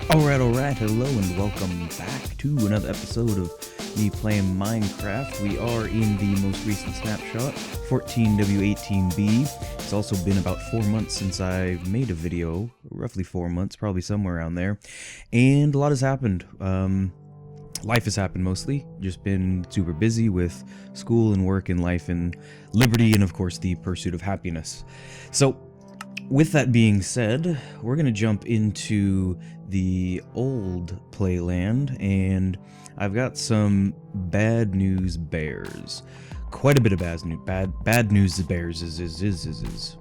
Alright, hello and welcome back to another episode of me playing Minecraft. We are in the most recent snapshot, 14W18B. It's also been about 4 months since I made a video, roughly 4 months, probably somewhere around there. And a lot has happened. Life has happened mostly, just been super busy with school and work and life and liberty and of course the pursuit of happiness. So, with that being said, we're going to jump into the old playland, and I've got some bad news bears. Quite a bit of bad news bears is.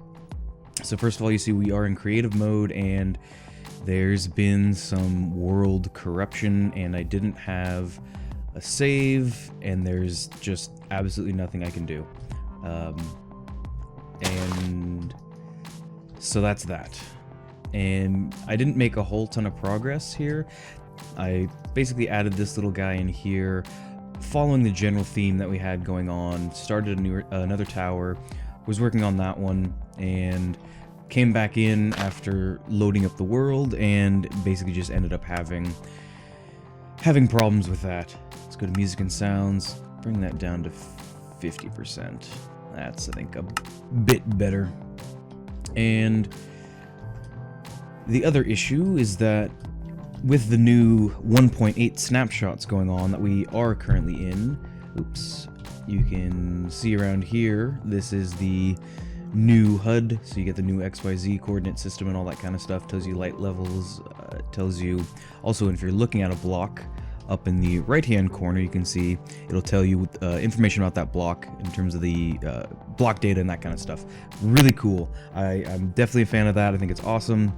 So first of all, you see we are in creative mode, and there's been some world corruption, and I didn't have a save, and there's just absolutely nothing I can do. And so that's that. And I didn't make a whole ton of progress here. I basically added this little guy in here, following the general theme that we had going on. Started another tower, was working on that one, and came back in after loading up the world, and basically just ended up having problems with that. Let's go to music and sounds, bring that down to 50%. That's, I think, a bit better. And the other issue is that with the new 1.8 snapshots going on that we are currently in, you can see around here, this is the new HUD, so you get the new XYZ coordinate system and all that kind of stuff. Tells you light levels, tells you also if you're looking at a block, up in the right hand corner you can see it'll tell you information about that block in terms of the block data and that kind of stuff. Really cool. I'm definitely a fan of that. I think it's awesome.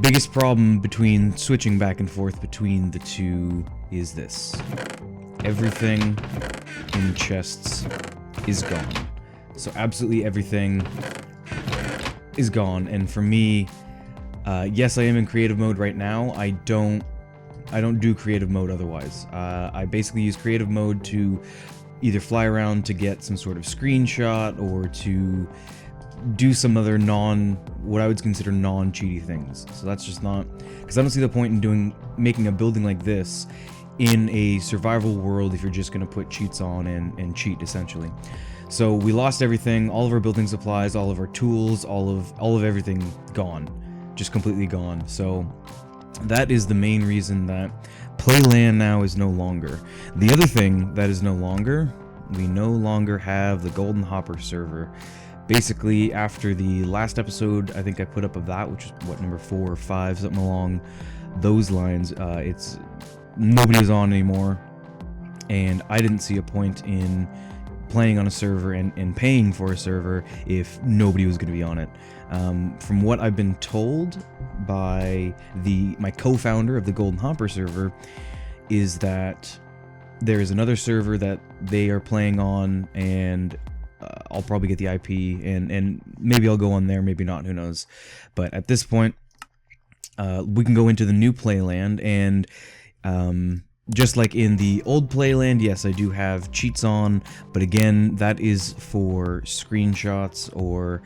Biggest problem between switching back and forth between the two is this: everything in chests is gone. So absolutely everything is gone, and for me, yes, I am in creative mode right now. I don't do creative mode otherwise. I basically use creative mode to either fly around to get some sort of screenshot or to do some other what I would consider non-cheaty things. So that's just not, because I don't see the point in making a building like this in a survival world if you're just going to put cheats on and cheat essentially. So we lost everything, all of our building supplies, all of our tools, all of everything gone, just completely gone. So that is the main reason that Playland now is no longer. The other thing that is no longer, we no longer have the Golden Hopper server. Basically, after the last episode I think I put up of that, which is what, number 4 or 5, something along those lines, nobody is on anymore, and I didn't see a point in playing on a server and paying for a server if nobody was going to be on it. From what I've been told by my co-founder of the Golden Hopper server, is that there is another server that they are playing on, and I'll probably get the IP, and maybe I'll go on there, maybe not, who knows. But at this point, we can go into the new playland, and just like in the old playland, yes, I do have cheats on, but again, that is for screenshots or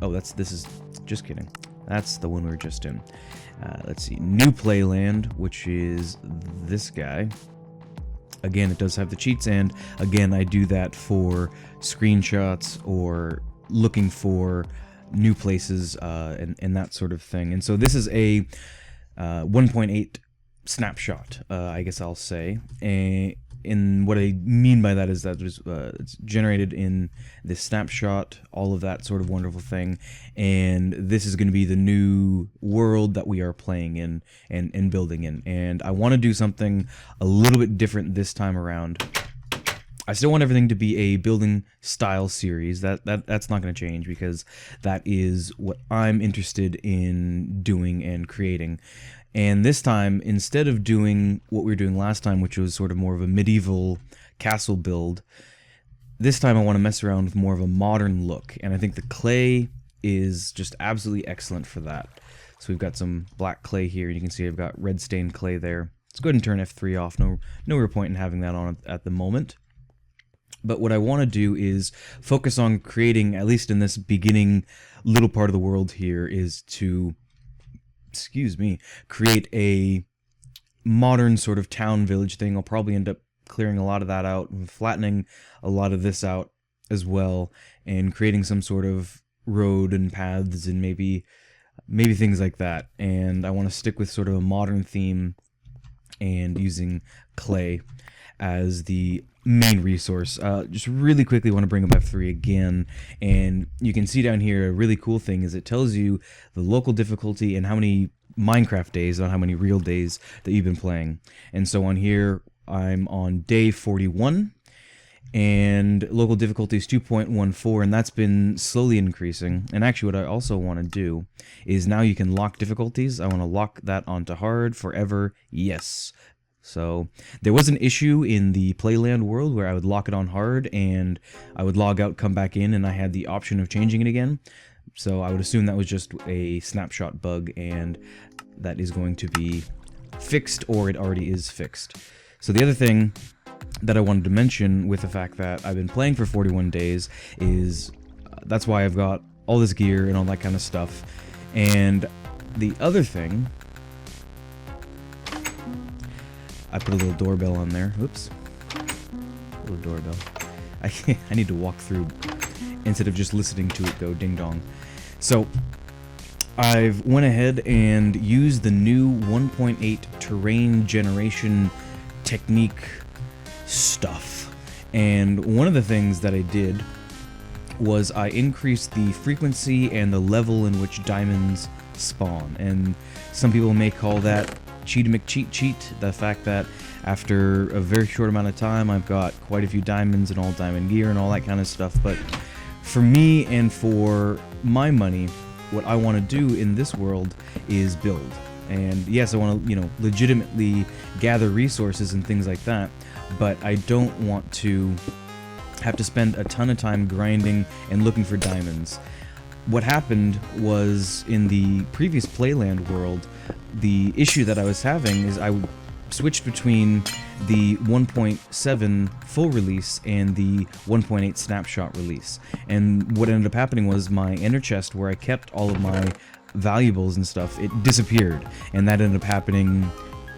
this is just kidding. That's the one we were just in. Let's see, new playland, which is this guy. Again, it does have the cheats, and again, I do that for screenshots or looking for new places and that sort of thing. And so this is a 1.8 snapshot, I guess I'll say. And what I mean by that is that it's generated in this snapshot, all of that sort of wonderful thing, and this is going to be the new world that we are playing in and building in. And I want to do something a little bit different this time around. I still want everything to be a building style series. That's not going to change, because that is what I'm interested in doing and creating. And this time, instead of doing what we were doing last time, which was sort of more of a medieval castle build, this time I want to mess around with more of a modern look. And I think the clay is just absolutely excellent for that. So we've got some black clay here, and you can see I've got red stained clay there. Let's go ahead and turn F3 off. No real point in having that on at the moment. But what I want to do is focus on creating, at least in this beginning little part of the world here, is to excuse me, create a modern sort of town village thing. I'll probably end up clearing a lot of that out and flattening a lot of this out as well, and creating some sort of road and paths and maybe things like that. And I want to stick with sort of a modern theme and using clay as the main resource. Just really quickly want to bring up F3 again, and you can see down here a really cool thing is it tells you the local difficulty and how many Minecraft days, not how many real days that you've been playing. And so on here I'm on day 41 and local difficulty is 2.14, and that's been slowly increasing. And actually what I also want to do is now you can lock difficulties. I want to lock that onto hard forever. Yes. So there was an issue in the Playland world where I would lock it on hard and I would log out, come back in, and I had the option of changing it again. So I would assume that was just a snapshot bug, and that is going to be fixed, or it already is fixed. So the other thing that I wanted to mention with the fact that I've been playing for 41 days is that's why I've got all this gear and all that kind of stuff. And the other thing, I put a little doorbell on there. Oops. Little doorbell. I need to walk through instead of just listening to it go ding dong. So I've went ahead and used the new 1.8 terrain generation technique stuff. And one of the things that I did was I increased the frequency and the level in which diamonds spawn. And some people may call that cheat McCheat, the fact that after a very short amount of time I've got quite a few diamonds and all diamond gear and all that kind of stuff. But for me and for my money, what I want to do in this world is build. And yes, I want to, legitimately gather resources and things like that, but I don't want to have to spend a ton of time grinding and looking for diamonds. What happened was, in the previous Playland world, the issue that I was having is I switched between the 1.7 full release and the 1.8 snapshot release. And what ended up happening was my ender chest, where I kept all of my valuables and stuff, it disappeared. And that ended up happening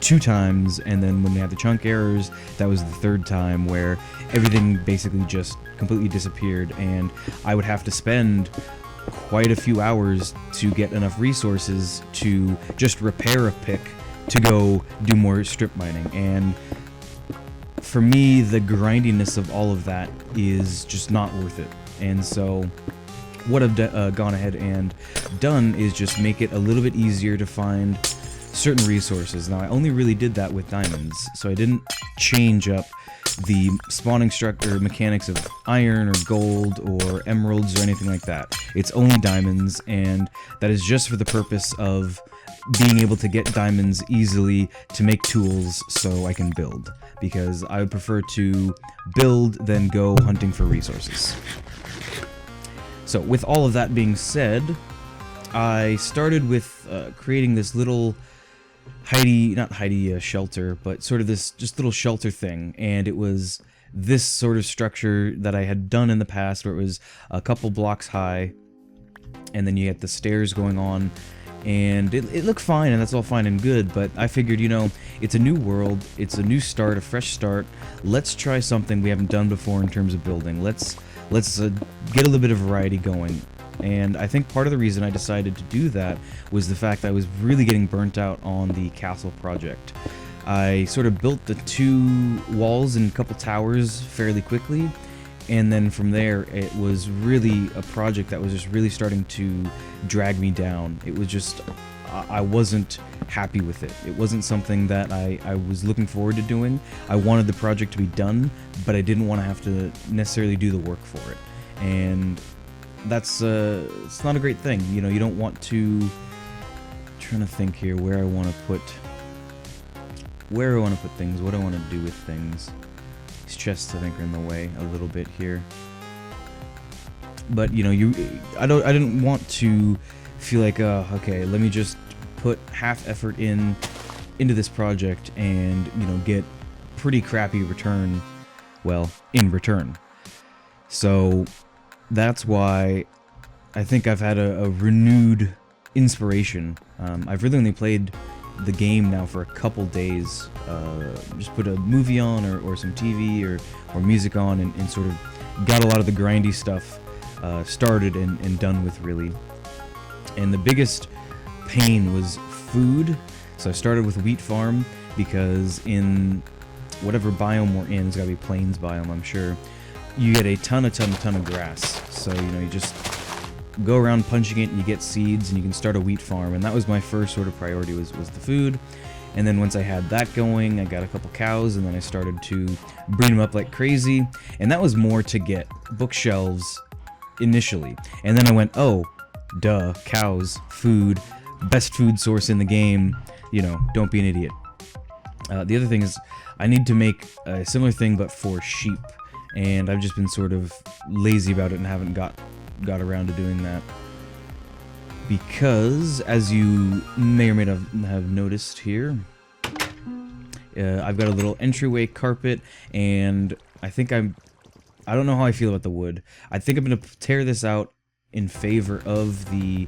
2 times, and then when they had the chunk errors, that was the 3rd time where everything basically just completely disappeared, and I would have to spend quite a few hours to get enough resources to just repair a pick to go do more strip mining. And for me, the grindiness of all of that is just not worth it. And so what I've gone ahead and done is just make it a little bit easier to find certain resources. Now, I only really did that with diamonds, so I didn't change up the spawning structure mechanics of iron or gold or emeralds or anything like that. It's only diamonds, and that is just for the purpose of being able to get diamonds easily to make tools so I can build, because I would prefer to build than go hunting for resources. So with all of that being said, I started with creating this little not Heidi shelter, but sort of this just little shelter thing. And it was this sort of structure that I had done in the past, where it was a couple blocks high, and then you get the stairs going on, and it looked fine, and that's all fine and good. But I figured, it's a new world, it's a new start, a fresh start. Let's try something we haven't done before in terms of building. Let's get a little bit of variety going. And I think part of the reason I decided to do that was the fact that I was really getting burnt out on the castle project. I sort of built the 2 walls and a couple towers fairly quickly, and then from there it was really a project that was just really starting to drag me down. It was just, I wasn't happy with it. It wasn't something that I was looking forward to doing. I wanted the project to be done, but I didn't want to have to necessarily do the work for it. And that's it's not a great thing. You don't want to. I'm trying to think here where I want to put things, what I want to do with things. These chests, I think, are in the way a little bit here. But I didn't want to feel like, okay, let me just put half effort into this project and get pretty crappy return. Well, in return. So that's why I think I've had a renewed inspiration I've really only played the game now for a couple days. Just put a movie on or some TV or music on and sort of got a lot of the grindy stuff started and done with, really. And the biggest pain was food. So I started with wheat farm because in whatever biome we're in, it's gotta be plains biome, I'm sure, you get a ton of grass. So, you know, you just go around punching it and you get seeds and you can start a wheat farm. And that was my first sort of priority was the food. And then once I had that going, I got a couple cows and then I started to breed them up like crazy. And that was more to get bookshelves initially. And then I went, oh, duh, cows, food, best food source in the game, you know, don't be an idiot. The other thing is I need to make a similar thing but for sheep. And I've just been sort of lazy about it and haven't got around to doing that. Because, as you may or may not have noticed here, I've got a little entryway carpet, and I think I don't know how I feel about the wood. I think I'm going to tear this out in favor of the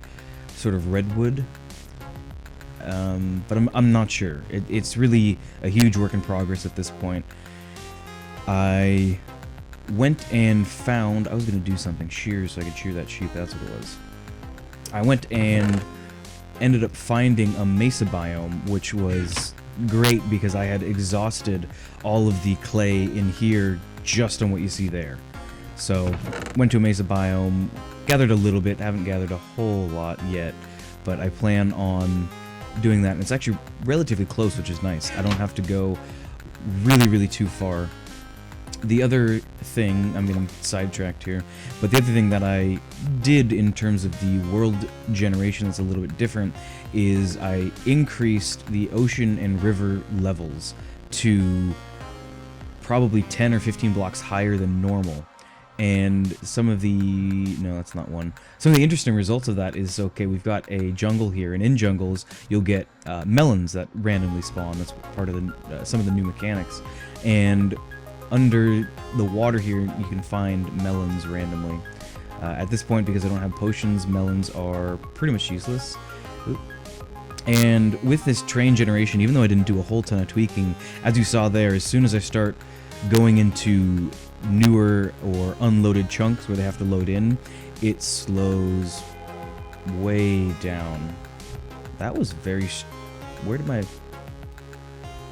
sort of redwood, but I'm not sure. It's really a huge work in progress at this point. I went and found, I was going to do something, shears, so I could shear that sheep, that's what it was. I went and ended up finding a mesa biome, which was great because I had exhausted all of the clay in here just on what you see there. So, went to a mesa biome, gathered a little bit, haven't gathered a whole lot yet, but I plan on doing that, and it's actually relatively close, which is nice. I don't have to go really too far. The other thing, I'm getting sidetracked here, but the other thing that I did in terms of the world generation that's a little bit different is I increased the ocean and river levels to probably 10 or 15 blocks higher than normal. And some of the, no, that's not one. Some of the interesting results of that is, okay, we've got a jungle here, and in jungles, you'll get melons that randomly spawn. That's part of the some of the new mechanics. And under the water here, you can find melons randomly. At this point, because I don't have potions, melons are pretty much useless. Oop. And with this train generation, even though I didn't do a whole ton of tweaking, as you saw there, as soon as I start going into newer or unloaded chunks where they have to load in, it slows way down. That was very... Where did my...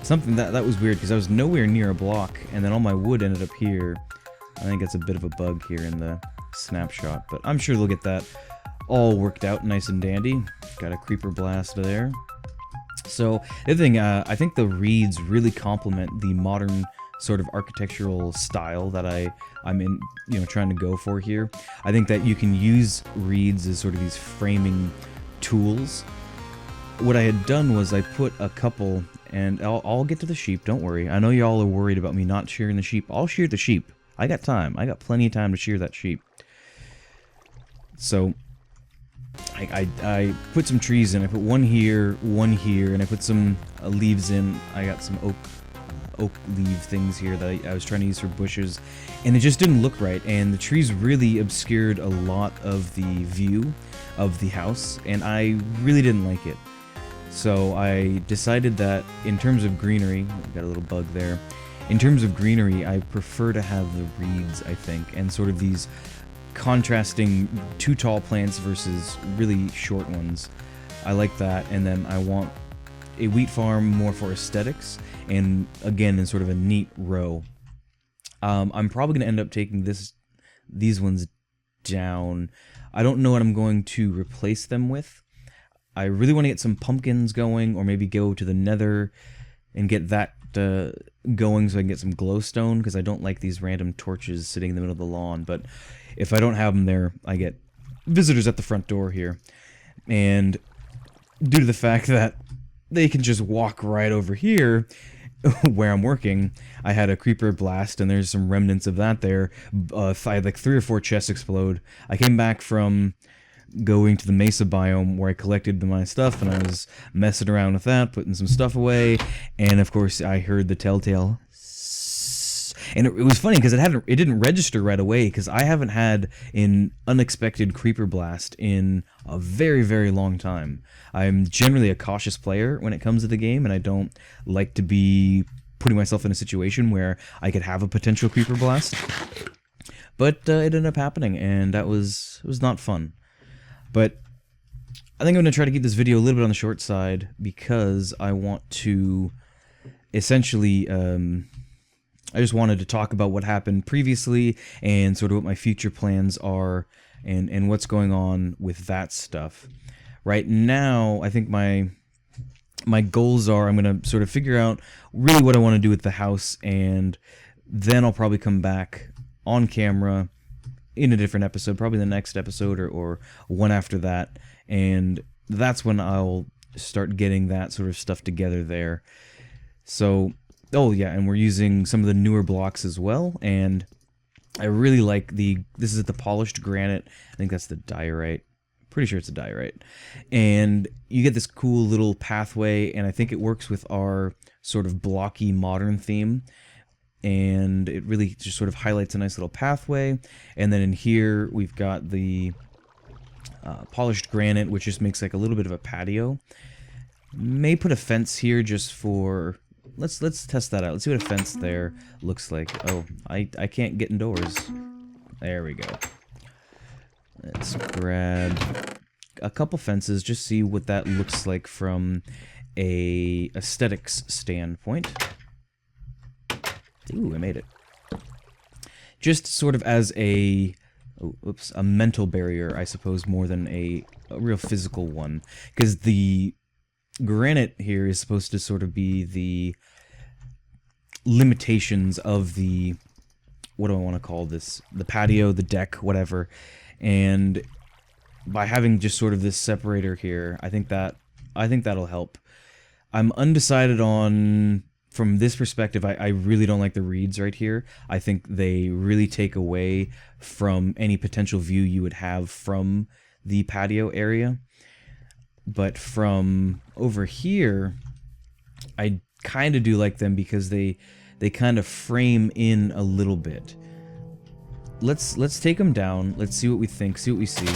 Something that was weird, because I was nowhere near a block, and then all my wood ended up here. I think it's a bit of a bug here in the snapshot, but I'm sure they'll get that all worked out nice and dandy. Got a creeper blast there. So, the other thing, I think the reeds really complement the modern sort of architectural style that I'm in, you know, trying to go for here. I think that you can use reeds as sort of these framing tools. What I had done was I put a couple, and I'll get to the sheep, don't worry. I know y'all are worried about me not shearing the sheep. I'll shear the sheep. I got time. I got plenty of time to shear that sheep. So, I put some trees in. I put one here, and I put some leaves in. I got some oak leaf things here that I was trying to use for bushes, and it just didn't look right, and the trees really obscured a lot of the view of the house, and I really didn't like it. So I decided that in terms of greenery, got a little bug there, in terms of greenery, I prefer to have the reeds, I think, and sort of these contrasting too tall plants versus really short ones. I like that, and then I want a wheat farm more for aesthetics, and again in sort of a neat row. I'm probably going to end up taking these ones down. I don't know what I'm going to replace them with. I really want to get some pumpkins going, or maybe go to the nether and get that going so I can get some glowstone, because I don't like these random torches sitting in the middle of the lawn. But if I don't have them there, I get visitors at the front door here. And due to the fact that they can just walk right over here where I'm working, I had a creeper blast, and there's some remnants of that there. I had like 3 or 4 chests explode. I came back from going to the mesa biome where I collected my stuff, and I was messing around with that, putting some stuff away, and of course I heard the telltale And it was funny because it didn't register right away because I haven't had an unexpected creeper blast in a very, very long time. I'm generally a cautious player when it comes to the game, and I don't like to be putting myself in a situation where I could have a potential creeper blast. But it ended up happening, and it was not fun. But I think I'm going to try to keep this video a little bit on the short side because I want to essentially, I just wanted to talk about what happened previously and sort of what my future plans are and what's going on with that stuff. Right now, I think my goals are I'm going to sort of figure out really what I want to do with the house, and then I'll probably come back on camera in a different episode, probably the next episode or one after that, and that's when I'll start getting that sort of stuff together there. So, oh yeah, and we're using some of the newer blocks as well, and I really like this is the polished granite. I think that's the diorite. Pretty sure it's a diorite. And you get this cool little pathway, and I think it works with our sort of blocky modern theme. And it really just sort of highlights a nice little pathway. And then in here, we've got the polished granite, which just makes like a little bit of a patio. May put a fence here just for... Let's test that out. Let's see what a fence there looks like. Oh, I can't get indoors. There we go. Let's grab a couple fences, just see what that looks like from a aesthetics standpoint. Ooh, I made it. Just sort of as a mental barrier, I suppose, more than a real physical one. Because the granite here is supposed to sort of be the limitations of the, what do I want to call this? The patio, the deck, whatever. And by having just sort of this separator here, I think that'll help. I'm undecided on... From this perspective, I really don't like the reeds right here. I think they really take away from any potential view you would have from the patio area. But from over here, I kind of do like them because they kind of frame in a little bit. Let's take them down. Let's see what we think, see what we see.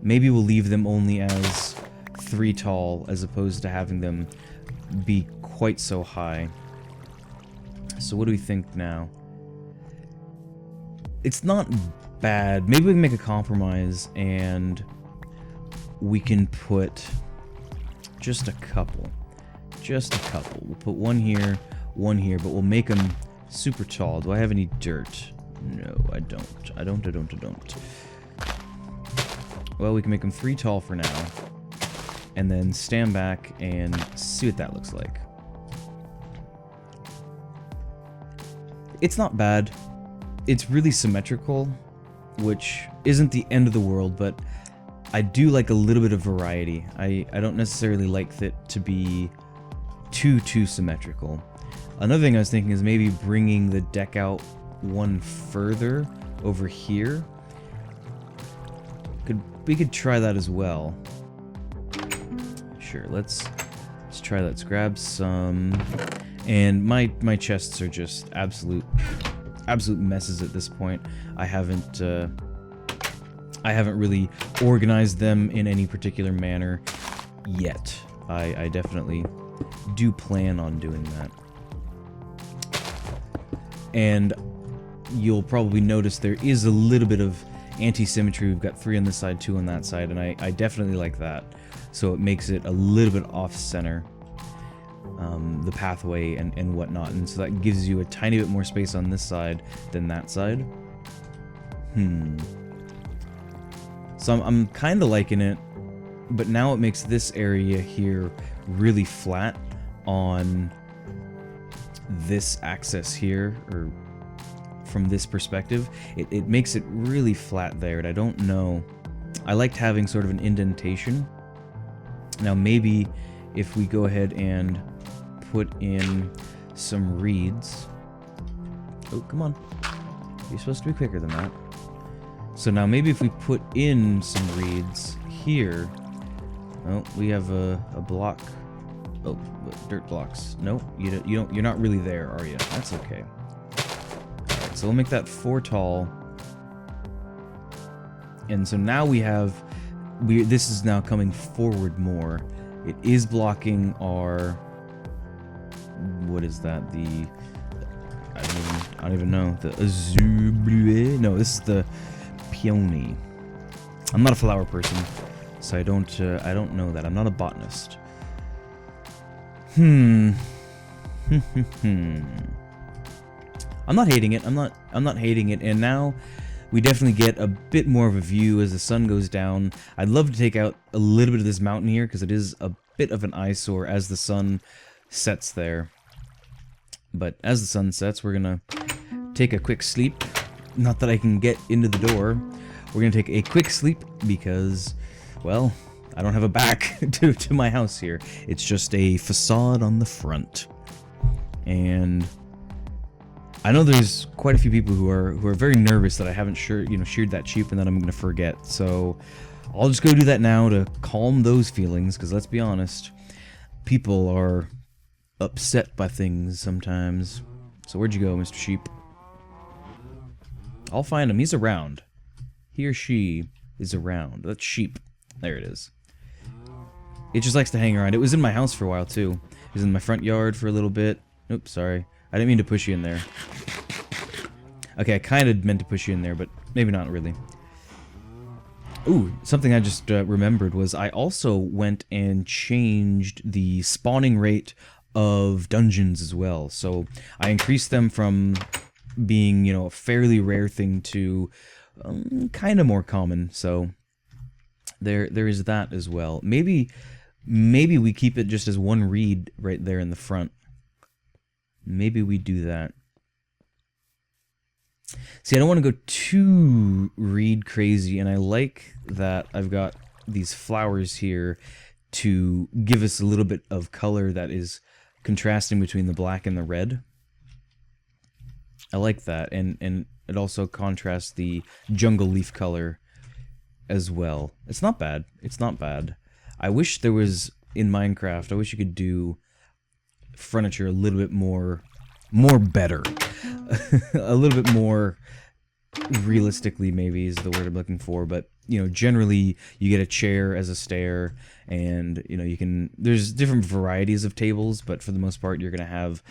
Maybe we'll leave them only as 3 tall as opposed to having them be quite so high. So what do we think now? It's not bad. Maybe we can make a compromise and we can put just a couple. Just a couple. We'll put one here, but we'll make them super tall. Do I have any dirt? No, I don't. I don't. Well, we can make them 3 tall for now. And then stand back and see what that looks like. It's not bad. It's really symmetrical, which isn't the end of the world, but I do like a little bit of variety. I don't necessarily like it to be too symmetrical. Another thing I was thinking is maybe bringing the deck out one further over here. We could try that as well. Sure, let's try. Let's grab some. And my chests are just absolute messes at this point. I haven't really organized them in any particular manner yet. I definitely do plan on doing that. And you'll probably notice there is a little bit of anti-symmetry. We've got 3 on this side, 2 on that side, and I definitely like that. So it makes it a little bit off-center, the pathway and whatnot, and so that gives you a tiny bit more space on this side than that side. So I'm kind of liking it, but now it makes this area here really flat on this axis here, or from this perspective. It makes it really flat there, and I don't know. I liked having sort of an indentation. Now maybe if we go ahead and put in some reeds. Oh, come on. You're supposed to be quicker than that. So now maybe if we put in some reeds here. Oh, we have a block. Oh, dirt blocks. No, you don't. You're not really there, are you? That's okay. So we'll make that 4 tall. And so now we have... this is now coming forward more. It is blocking our... What is that? The... I don't even know. The azure bleu? No, this is the peony. I'm not a flower person, so I don't know that. I'm not a botanist. I'm not hating it. I'm not hating it. And now we definitely get a bit more of a view as the sun goes down. I'd love to take out a little bit of this mountain here because it is a bit of an eyesore as the sun sets there. But as the sun sets, we're gonna take a quick sleep. Not that I can get into the door. We're gonna take a quick sleep because, well, I don't have a back to my house here. It's just a facade on the front. And I know there's quite a few people who are very nervous that I haven't sheared that sheep and that I'm gonna forget. So I'll just go do that now to calm those feelings, because let's be honest, people are upset by things sometimes. So where'd you go, Mr. Sheep? I'll find him. He's around. He or she is around. That's sheep. There it is. It just likes to hang around. It was in my house for a while, too. It was in my front yard for a little bit. Oops, sorry. I didn't mean to push you in there. Okay, I kind of meant to push you in there, but maybe not really. Ooh, something I just remembered was I also went and changed the spawning rate of dungeons as well. So I increased them from being, a fairly rare thing to kind of more common. So there is that as well. Maybe we keep it just as one reed right there in the front. Maybe we do that. See, I don't want to go too reed crazy, and I like that I've got these flowers here to give us a little bit of color that is contrasting between the black and the red. I like that, and it also contrasts the jungle leaf color as well. It's not bad. It's not bad. I wish there was, in Minecraft, I wish you could do furniture a little bit more better. A little bit more realistically, maybe, is the word I'm looking for, but generally you get a chair as a stair, and there's different varieties of tables, but for the most part you're gonna have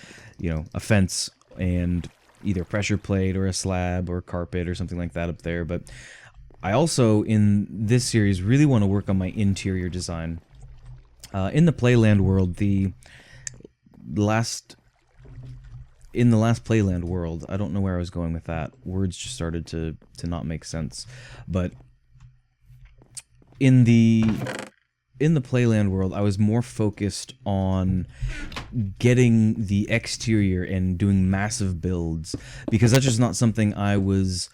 a fence and either pressure plate or a slab or carpet or something like that up there. But I also, in this series, really want to work on my interior design. In the Playland world, in the last Playland world, I don't know where I was going with that. Words just started to not make sense. But in the Playland world, I was more focused on getting the exterior and doing massive builds, because that's just not something I was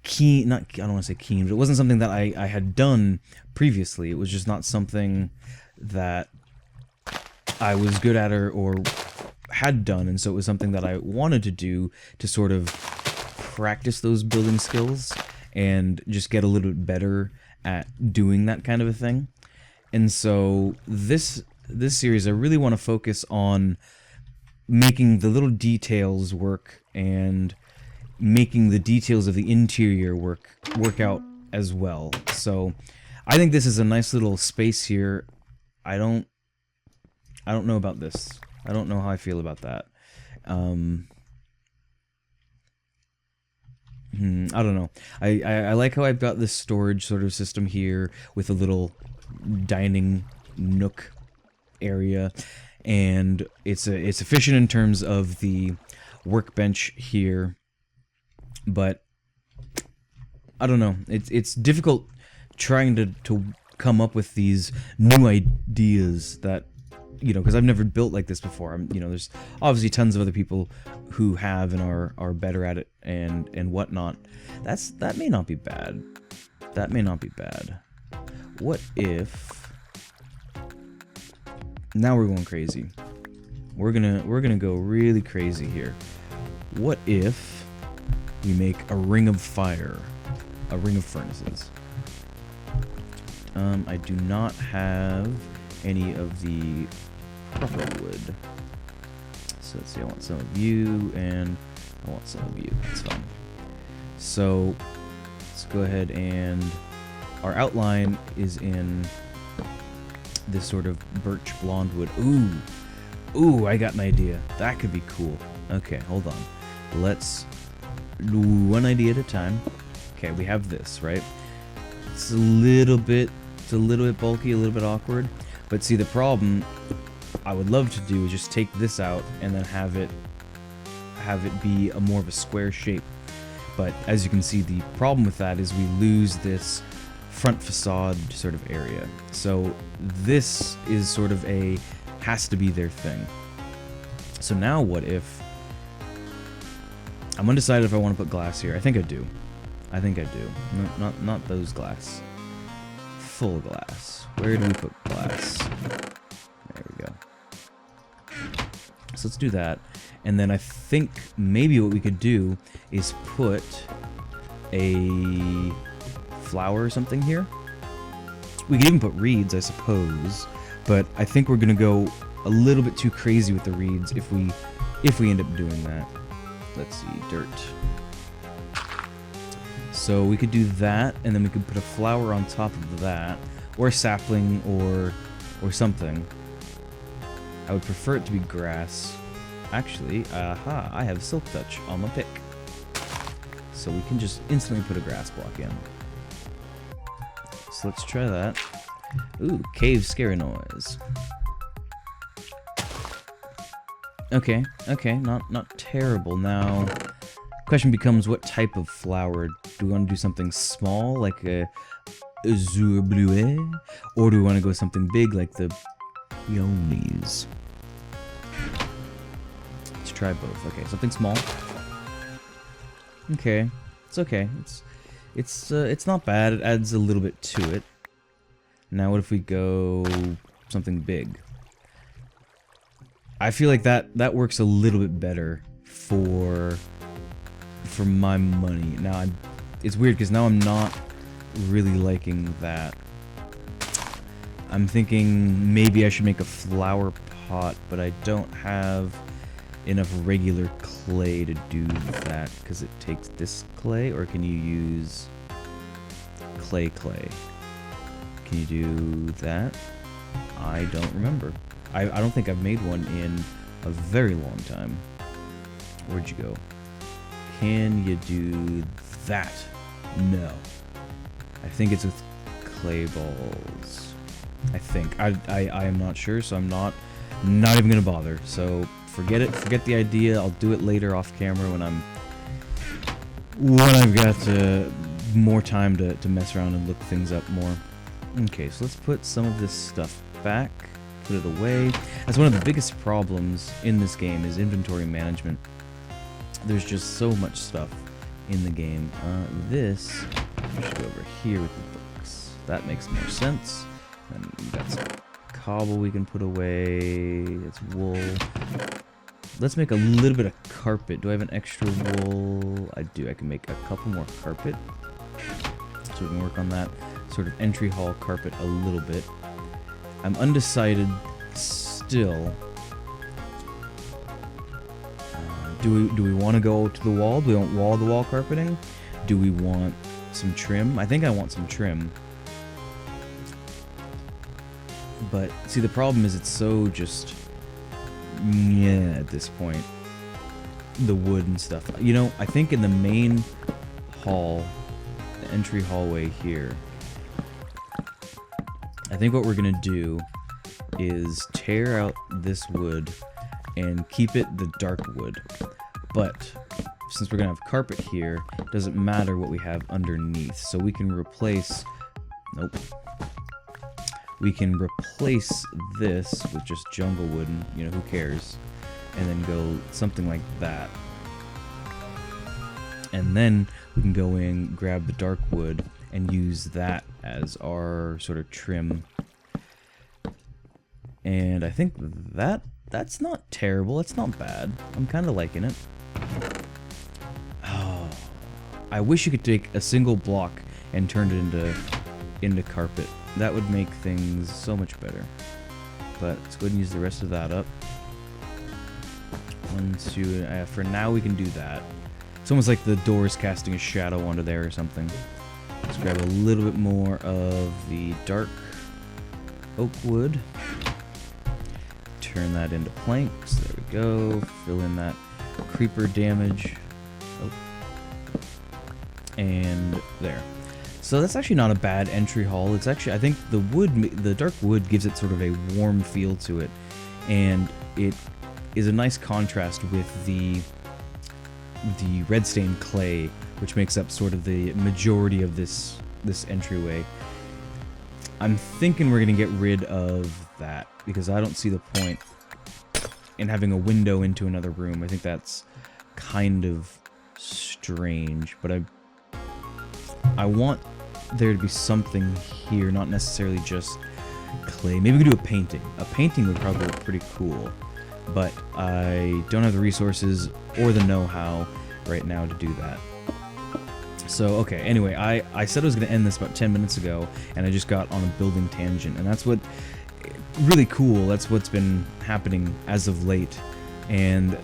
keen, I don't want to say keen, but it wasn't something that I had done previously. It was just not something that I was good at or had done, and so it was something that I wanted to do to sort of practice those building skills and just get a little bit better at doing that kind of a thing. And so this series, I really want to focus on making the little details work and making the details of the interior work out as well. So I think this is a nice little space here. I don't know about this. I don't know how I feel about that. I don't know. I like how I've got this storage sort of system here with a little dining nook area, and it's efficient in terms of the workbench here, but I don't know. It's difficult trying to come up with these new ideas that, because I've never built like this before. There's obviously tons of other people who have and are better at it and whatnot. That may not be bad. That may not be bad. What if... Now we're going crazy. We're gonna go really crazy here. What if we make a ring of fire? A ring of furnaces. I do not have any of the proper wood. So let's see, I want some of you and I want some of you. It's fine. So let's go ahead and our outline is in this sort of birch blonde wood. Ooh, I got an idea. That could be cool. Okay, hold on. Let's do one idea at a time. Okay, we have this, right? It's a little bit bulky, a little bit awkward. But see, the problem I would love to do is just take this out and then have it be a more of a square shape. But as you can see, the problem with that is we lose this front facade sort of area. So this is sort of has to be their thing. So now what if I'm undecided if I want to put glass here. I think I do. No, not those glass. Full glass. Where do we put glass? There we go. So let's do that. And then I think maybe what we could do is put a flower or something here. We could even put reeds, I suppose. But I think we're gonna go a little bit too crazy with the reeds if we end up doing that. Let's see, dirt. So we could do that, and then we could put a flower on top of that, or a sapling, or something. I would prefer it to be grass. Actually, aha, I have Silk Touch on my pick. So we can just instantly put a grass block in. So let's try that. Ooh, cave scary noise. Okay, not terrible. Now, question becomes, what type of flower? Do we want to do something small, like a azur bleuet? Or do we want to go something big, like the peonies? Let's try both. Okay, something small. Okay, it's okay. It's not bad. It adds a little bit to it. Now what if we go something big? I feel like that works a little bit better for my money. Now it's weird because now I'm not really liking that. I'm thinking maybe I should make a flower pot, but I don't have enough regular clay to do that because it takes this clay, or can you use clay? Can you do that? I don't remember. I don't think I've made one in a very long time. Where'd you go? Can you do that? No. I think it's with clay balls. I think. I am not sure, so I'm not even gonna bother. So forget it. Forget the idea. I'll do it later off camera when I've got more time to mess around and look things up more. Okay, so let's put some of this stuff back. Put it away. That's one of the biggest problems in this game is inventory management. There's just so much stuff in the game. This should go over here with the books. That makes more sense. And we've got some cobble we can put away. It's wool. Let's make a little bit of carpet. Do I have an extra wool? I do. I can make a couple more carpet. So we can work on that sort of entry hall carpet a little bit. I'm undecided still. Do we want to go to the wall? Do we want wall-to-wall carpeting? Do we want some trim? I think I want some trim. But see, the problem is it's so just at this point. The wood and stuff. You know, I think in the main hall, the entry hallway here, I think what we're gonna do is tear out this wood and keep it the dark wood. But since we're gonna have carpet here, it doesn't matter what we have underneath. So we can replace, nope. We can replace this with just jungle wood, and, you know, who cares? And then go something like that. And then we can go in, grab the dark wood, and use that as our sort of trim. And I think that's not terrible. It's not bad. I'm kind of liking it. Oh, I wish you could take a single block and turn it into carpet. That would make things so much better. But let's go ahead and use the rest of that up. 1, 2, for now we can do that. It's almost like the door is casting a shadow onto there or something. Let's grab a little bit more of the dark oak wood. Turn that into planks. There we go. Fill in that creeper damage. Oh. And there. So that's actually not a bad entry hall. It's actually, I think the dark wood gives it sort of a warm feel to it. And it is a nice contrast with the red stained clay, which makes up sort of the majority of this entryway. I'm thinking we're gonna get rid of that because I don't see the point in having a window into another room. I think that's kind of strange, but I want there to be something here, not necessarily just clay. Maybe we could do a painting. A painting would probably look pretty cool, but I don't have the resources or the know-how right now to do that. So, okay, anyway, I said I was going to end this about 10 minutes ago, and I just got on a building tangent, and that's what, really cool, that's what's been happening as of late, and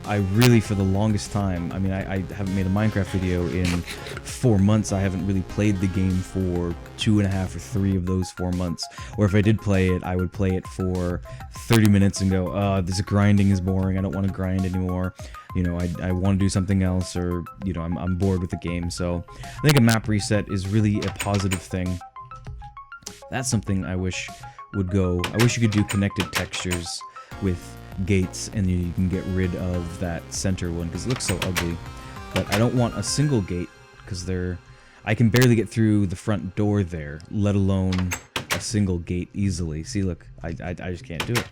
I really, for the longest time, I mean, I haven't made a Minecraft video in 4 months. I haven't really played the game for 2.5 or 3 of those 4 months. Or if I did play it, I would play it for 30 minutes and go, oh, this grinding is boring. I don't want to grind anymore. You know, I want to do something else, or, you know, I'm bored with the game. So I think a map reset is really a positive thing. That's something I wish would go. I wish you could do connected textures with gates, and you can get rid of that center one because it looks so ugly. But I don't want a single gate because I can barely get through the front door there, let alone a single gate easily. See, look, I just can't do it.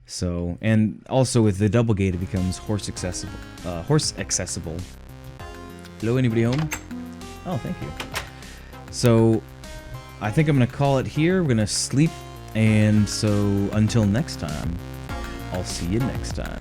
So, and also with the double gate, it becomes horse accessible. Hello, anybody home? Oh, thank you. So, I think I'm gonna call it here. We're gonna sleep, and so until next time, I'll see you next time.